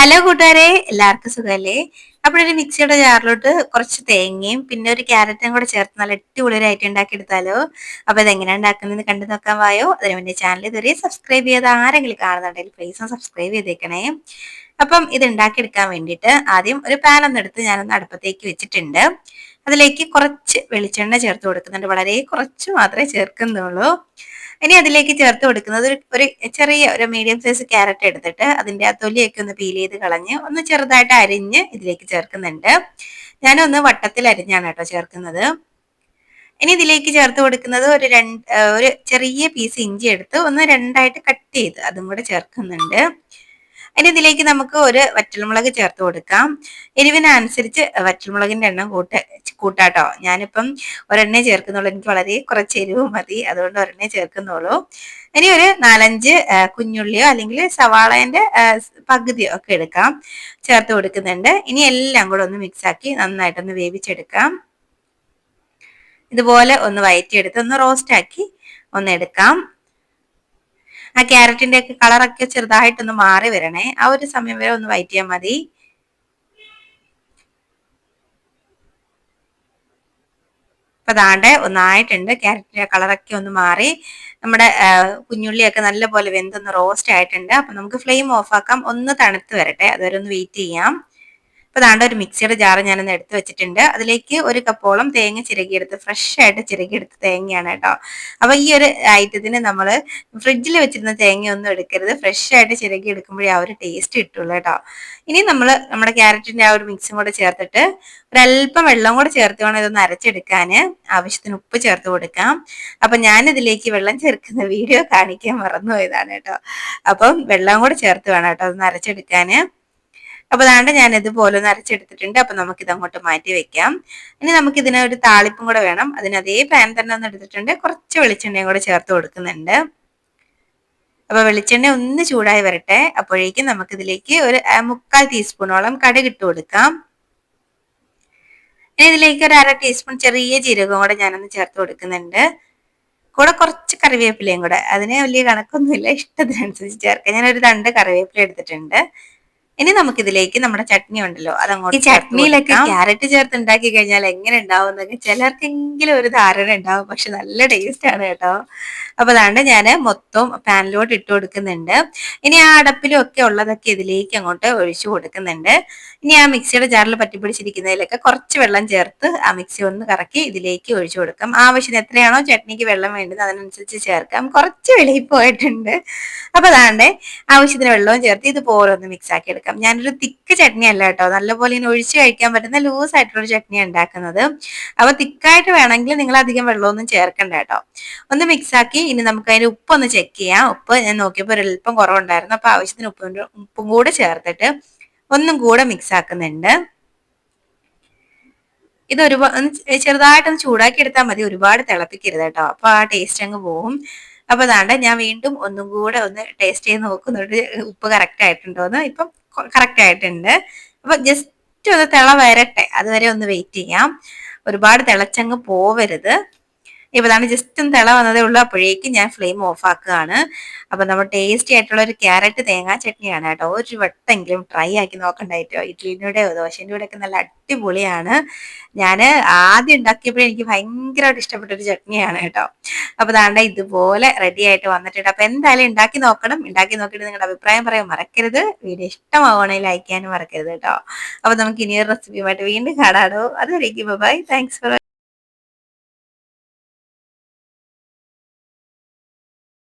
Hello കൂട്ടുകാരെ, എല്ലാവർക്കും സുഖമല്ലേ? അപ്പോഴൊരു മിക്സിയുടെ ജാറിലോട്ട് കുറച്ച് തേങ്ങയും പിന്നെ ഒരു ക്യാരറ്റും കൂടെ ചേർത്ത് നല്ല അടിപൊളി ഒരു ഐറ്റം ഉണ്ടാക്കി എടുത്താലോ. അപ്പൊ ഇതെങ്ങനെയാണ് ഉണ്ടാക്കുന്നത് കണ്ടു നോക്കാൻ വായോ. അതിന് വേണ്ടി ചാനൽ ഇതുവരെ സബ്സ്ക്രൈബ് ചെയ്ത് ആരെങ്കിലും കാണുന്നുണ്ടെങ്കിൽ പ്ലീസ് ഒന്ന് സബ്സ്ക്രൈബ് ചെയ്തേക്കണേ. അപ്പം ഇത് ഉണ്ടാക്കിയെടുക്കാൻ വേണ്ടിയിട്ട് ആദ്യം ഒരു പാൻ ഒന്ന് എടുത്ത് ഞാനൊന്ന് അടുപ്പത്തേക്ക് വെച്ചിട്ടുണ്ട്. അതിലേക്ക് കുറച്ച് വെളിച്ചെണ്ണ ചേർത്ത് കൊടുക്കുന്നുണ്ട്. വളരെ കുറച്ച് മാത്രമേ ചേർക്കുന്നുള്ളൂ. ഇനി അതിലേക്ക് ചേർത്ത് കൊടുക്കുന്നത് ഒരു ചെറിയ ഒരു മീഡിയം സൈസ് ക്യാരറ്റ് എടുത്തിട്ട് അതിന്റെ ആ തൊലിയൊക്കെ ഒന്ന് പീൽ ചെയ്ത് കളഞ്ഞ് ഒന്ന് ചെറുതായിട്ട് അരിഞ്ഞ് ഇതിലേക്ക് ചേർക്കുന്നുണ്ട്. ഞാനൊന്ന് വട്ടത്തിൽ അരിഞ്ഞാണ് കേട്ടോ ചേർക്കുന്നത്. ഇനി ഇതിലേക്ക് ചേർത്ത് കൊടുക്കുന്നത് ഒരു ചെറിയ പീസ് ഇഞ്ചി എടുത്ത് ഒന്ന് രണ്ടായിട്ട് കട്ട് ചെയ്ത് അതും കൂടെ ചേർക്കുന്നുണ്ട്. ഇനി ഇതിലേക്ക് നമുക്ക് ഒരു വറ്റൽമുളക് ചേർത്ത് കൊടുക്കാം. എരിവിനനുസരിച്ച് വറ്റൽമുളകിന്റെ എണ്ണം കൂട്ടാട്ടോ. ഞാനിപ്പം ഒരെണ്ണേ ചേർക്കുന്നുള്ളൂ, എനിക്ക് വളരെ കുറച്ച് എരിവ് മതി, അതുകൊണ്ട് ഒരെണ്ണേ ചേർക്കുന്നുള്ളൂ. ഇനി ഒരു 4-5 കുഞ്ഞുള്ളിയോ അല്ലെങ്കിൽ സവാളേന്റെ പകുതിയോ ഒക്കെ എടുക്കാം, ചേർത്ത് കൊടുക്കുന്നുണ്ട്. ഇനി എല്ലാം കൂടെ ഒന്ന് മിക്സ് ആക്കി നന്നായിട്ടൊന്ന് വേവിച്ചെടുക്കാം. ഇതുപോലെ ഒന്ന് വഴറ്റിയെടുത്ത് ഒന്ന് റോസ്റ്റ് ആക്കി ഒന്ന് എടുക്കാം. ആ ക്യാരറ്റിന്റെ ഒക്കെ കളറൊക്കെ ചെറുതായിട്ടൊന്ന് മാറി വരണേ, ആ ഒരു സമയം വരെ ഒന്ന് വഴറ്റിയാൽ മതി. അപ്പൊ ദാണ്ടെ ഒന്നായിട്ടുണ്ട്, ക്യാരറ്റിന്റെ കളറൊക്കെ ഒന്ന് മാറി, നമ്മുടെ കുഞ്ഞുള്ളിയൊക്കെ നല്ലപോലെ വെന്തൊന്ന് റോസ്റ്റ് ആയിട്ടുണ്ട്. അപ്പൊ നമുക്ക് ഫ്ലെയിം ഓഫ് ആക്കാം, ഒന്ന് തണുത്ത് വരട്ടെ, അതുവരെ ഒന്ന് വെയിറ്റ് ചെയ്യാം. അപ്പൊ ദാണ്ട ഒരു മിക്സിയുടെ ജാറ് ഞാനൊന്ന് എടുത്ത് വെച്ചിട്ടുണ്ട്. അതിലേക്ക് ഒരു കപ്പോളം തേങ്ങ ചിരകിയെടുത്ത് ഫ്രഷ് ആയിട്ട് ചിരകിയെടുത്ത് തേങ്ങയാണ് കേട്ടോ. അപ്പൊ ഈ ഒരു ഐറ്റത്തിന് നമ്മൾ ഫ്രിഡ്ജിൽ വെച്ചിരുന്ന തേങ്ങ ഒന്നും എടുക്കരുത്, ഫ്രഷ് ആയിട്ട് ചിരകി എടുക്കുമ്പോഴേ ആ ഒരു ടേസ്റ്റ് കിട്ടുള്ളൂ കേട്ടോ. ഇനി നമ്മൾ നമ്മുടെ ക്യാരറ്റിന്റെ ആ ഒരു മിക്സും കൂടെ ചേർത്തിട്ട് ഒരല്പം വെള്ളം കൂടെ ചേർത്ത് വേണം ഇതൊന്ന് അരച്ചെടുക്കാന്. ആവശ്യത്തിന് ഉപ്പ് ചേർത്ത് കൊടുക്കാം. അപ്പൊ ഞാൻ ഇതിലേക്ക് വെള്ളം ചേർക്കുന്ന വീഡിയോ കാണിക്കാൻ മറന്നുപോയതാണ് കേട്ടോ. അപ്പം വെള്ളം കൂടെ ചേർത്ത് വേണം കേട്ടോ അതൊന്ന് അരച്ചെടുക്കാന്. അപ്പൊ അതാണ്ട് ഞാൻ ഇതുപോലെ ഒന്ന് അരച്ചെടുത്തിട്ടുണ്ട്. അപ്പൊ നമുക്ക് ഇത് അങ്ങോട്ട് മാറ്റി വെക്കാം. ഇനി നമുക്ക് ഇതിന് ഒരു താളിപ്പും കൂടെ വേണം. അതിന് അതേ പാൻ തന്നെ ഒന്ന് എടുത്തിട്ടുണ്ട്, കുറച്ച് വെളിച്ചെണ്ണയും കൂടെ ചേർത്ത് കൊടുക്കുന്നുണ്ട്. അപ്പൊ വെളിച്ചെണ്ണ ഒന്ന് ചൂടായി വരട്ടെ, അപ്പോഴേക്കും നമുക്ക് ഇതിലേക്ക് ഒരു 3/4 ടീസ്പൂണോളം കടുക് ഇട്ട് കൊടുക്കാം. ഇനി ഇതിലേക്ക് ഒരു 1/2 ടീസ്പൂൺ ചെറിയ ജീരകവും കൂടെ ഞാനൊന്ന് ചേർത്ത് കൊടുക്കുന്നുണ്ട്. കൂടെ കുറച്ച് കറിവേപ്പിലയും കൂടെ, അതിന് വലിയ കണക്കൊന്നുമില്ല, ഇഷ്ടത്തിനനുസരിച്ച് ചേർക്കാം. ഞാനൊരു 2 കറിവേപ്പില എടുത്തിട്ടുണ്ട്. ഇനി നമുക്കിതിലേക്ക് നമ്മുടെ ചട്നി ഉണ്ടല്ലോ അതങ്ങോട്ട്, ഈ ചട്നിയിലൊക്കെ ക്യാരറ്റ് ചേർത്ത് ഉണ്ടാക്കി കഴിഞ്ഞാൽ എങ്ങനെ ഉണ്ടാവും എന്നൊക്കെ ചിലർക്കെങ്കിലും ഒരു ധാരണ ഉണ്ടാവും, പക്ഷെ നല്ല ടേസ്റ്റ് ആണ് കേട്ടോ. അപ്പൊ അതാണ്ട് ഞാൻ മൊത്തം പാനിലോട്ട് ഇട്ട് കൊടുക്കുന്നുണ്ട്. ഇനി ആ അടപ്പിലും ഒക്കെ ഉള്ളതൊക്കെ ഇതിലേക്ക് അങ്ങോട്ട് ഒഴിച്ചു കൊടുക്കുന്നുണ്ട്. ഇനി ആ മിക്സിയുടെ ജാറിൽ പറ്റിപ്പിടിച്ചിരിക്കുന്നതിലൊക്കെ കുറച്ച് വെള്ളം ചേർത്ത് ആ മിക്സി ഒന്ന് കറക്കി ഇതിലേക്ക് ഒഴിച്ചു കൊടുക്കാം. ആവശ്യത്തിന് എത്രയാണോ ചട്നിക്ക് വെള്ളം വേണ്ടത് അതിനനുസരിച്ച് ചേർക്കാം. കുറച്ച് വെളിയിൽ പോയിട്ടുണ്ട്. അപ്പൊ അതാണ്ട് ആവശ്യത്തിന് വെള്ളവും ചേർത്ത് ഇതുപോലെ ഒന്ന് മിക്സ് ആക്കി എടുക്കാം. ഞാനൊരു തിക്ക് ചട്നി അല്ല കേട്ടോ, നല്ലപോലെ ഇങ്ങനെ ഒഴിച്ച് കഴിക്കാൻ പറ്റുന്ന ലൂസ് ആയിട്ടുള്ള ഒരു ചട്നിയാണ് ഉണ്ടാക്കുന്നത്. അപ്പൊ തിക്കായിട്ട് വേണമെങ്കിൽ നിങ്ങൾ അധികം വെള്ളമൊന്നും ചേർക്കണ്ട കേട്ടോ. ഒന്ന് മിക്സ് ആക്കി ഇനി നമുക്ക് അതിന്റെ ഉപ്പൊന്ന് ചെക്ക് ചെയ്യാം. ഉപ്പ് ഞാൻ നോക്കിയപ്പോൾ ഒരല്പം കുറവുണ്ടായിരുന്നു, അപ്പൊ ആവശ്യത്തിന് ഉപ്പും കൂടെ ചേർത്തിട്ട് ഒന്നും കൂടെ മിക്സ് ആക്കുന്നുണ്ട്. ഇത് ചെറുതായിട്ടൊന്ന് ചൂടാക്കി എടുത്താൽ മതി, ഒരുപാട് തിളപ്പിക്കരുത് കേട്ടോ, അപ്പൊ ആ ടേസ്റ്റ് അങ്ങ് പോകും. അപ്പൊ അതാണ്ട് ഞാൻ വീണ്ടും ഒന്നും കൂടെ ഒന്ന് ടേസ്റ്റ് ചെയ്ത് നോക്കുന്നുണ്ട് ഉപ്പ് കറക്റ്റ് ആയിട്ടുണ്ടോന്ന്. ഇപ്പം കറക്റ്റ് ആയിട്ടുണ്ട്. അപ്പൊ ജസ്റ്റ് ഒന്ന് തിള വരട്ടെ, അതുവരെ ഒന്ന് വെയിറ്റ് ചെയ്യാം. ഒരുപാട് തിളച്ചങ്ങ് പോവരുത്. ഇപ്പൊ ഇതാണ് ജസ്റ്റ് ഒന്ന് തിള വന്നതേ ഉള്ളൂ, അപ്പോഴേക്കും ഞാൻ ഫ്ലെയിം ഓഫ് ആക്കുകയാണ്. അപ്പൊ നമ്മൾ ടേസ്റ്റി ആയിട്ടുള്ള ഒരു ക്യാരറ്റ് തേങ്ങാ ചട്നിയാണ് കേട്ടോ. ഒരു വട്ടെങ്കിലും ട്രൈ ആക്കി നോക്കണ്ടായിട്ടോ. ഇഡ്ലിൻ്റെയോ ദോശൻ്റെ കൂടെ ഒക്കെ നല്ല അടിപൊളിയാണ്. ഞാൻ ആദ്യം ഉണ്ടാക്കിയപ്പോഴേ എനിക്ക് ഭയങ്കരമായിട്ട് ഇഷ്ടപ്പെട്ട ഒരു ചട്നിയാണ് കേട്ടോ. അപ്പൊ ദാണ്ട ഇതുപോലെ റെഡി ആയിട്ട് വന്നിട്ടുണ്ട്. അപ്പൊ എന്തായാലും ഉണ്ടാക്കി നോക്കണം. ഉണ്ടാക്കി നോക്കിയിട്ട് നിങ്ങളുടെ അഭിപ്രായം പറയാൻ മറക്കരുത്. വീഡിയോ ഇഷ്ടമാവുകയാണെങ്കിൽ ലൈക്ക് ചെയ്യാനും മറക്കരുത് കേട്ടോ. അപ്പൊ നമുക്ക് ഇനിയൊരു റെസിപ്പിയുമായിട്ട് വീണ്ടും കാണാടോ. അതുവരേക്കും ബൈ. Thanks for